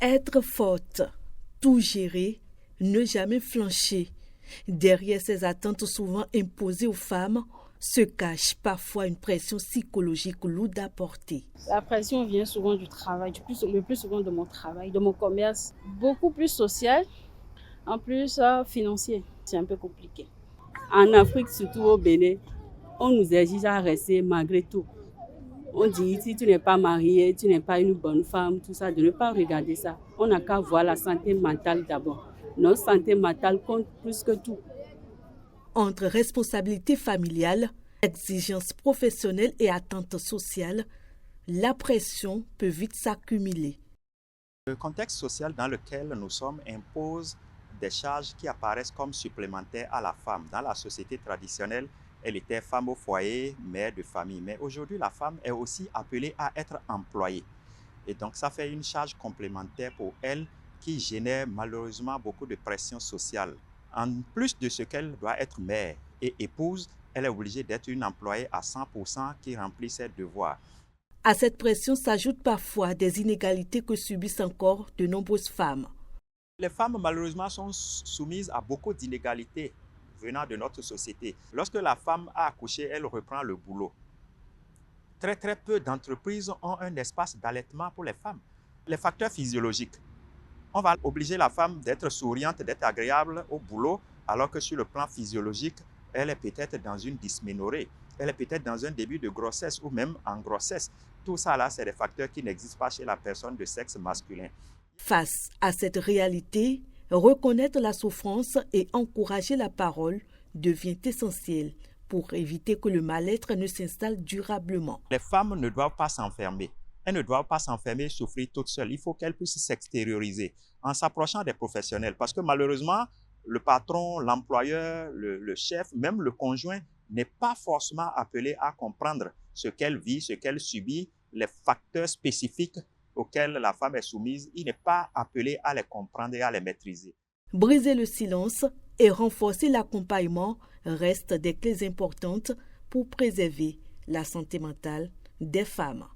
Être forte, tout gérer, ne jamais flancher. Derrière ces attentes souvent imposées aux femmes se cache parfois une pression psychologique lourde à porter. La pression vient souvent du travail, le plus souvent de mon travail, de mon commerce, beaucoup plus social, en plus financier. C'est un peu compliqué. En Afrique, surtout au Bénin, on nous exige à rester malgré tout. On dit, si tu n'es pas mariée, tu n'es pas une bonne femme, tout ça, de ne pas regarder ça. On n'a qu'à voir la santé mentale d'abord. Notre santé mentale compte plus que tout. Entre responsabilité familiale, exigences professionnelles et attentes sociales, la pression peut vite s'accumuler. Le contexte social dans lequel nous sommes impose des charges qui apparaissent comme supplémentaires à la femme. Dans la société traditionnelle, elle était femme au foyer, mère de famille. Mais aujourd'hui, la femme est aussi appelée à être employée. Et donc, ça fait une charge complémentaire pour elle qui génère malheureusement beaucoup de pression sociale. En plus de ce qu'elle doit être mère et épouse, elle est obligée d'être une employée à 100% qui remplit ses devoirs. À cette pression s'ajoutent parfois des inégalités que subissent encore de nombreuses femmes. Les femmes, malheureusement, sont soumises à beaucoup d'inégalités venant de notre société. Lorsque la femme a accouché, elle reprend le boulot. Très peu d'entreprises ont un espace d'allaitement pour les femmes. Les facteurs physiologiques. On va obliger la femme d'être souriante, d'être agréable au boulot, alors que sur le plan physiologique, elle est peut-être dans une dysménorrhée. Elle est peut-être dans un début de grossesse ou même en grossesse. Tout ça, là, c'est des facteurs qui n'existent pas chez la personne de sexe masculin. Face à cette réalité, reconnaître la souffrance et encourager la parole devient essentiel pour éviter que le mal-être ne s'installe durablement. Les femmes ne doivent pas s'enfermer. Elles ne doivent pas s'enfermer, souffrir toutes seules. Il faut qu'elles puissent s'extérioriser en s'approchant des professionnels. Parce que malheureusement, le patron, l'employeur, le chef, même le conjoint n'est pas forcément appelé à comprendre ce qu'elle vit, ce qu'elle subit, les facteurs spécifiques auxquels la femme est soumise. Il n'est pas appelé à les comprendre et à les maîtriser. Briser le silence et renforcer l'accompagnement restent des clés importantes pour préserver la santé mentale des femmes.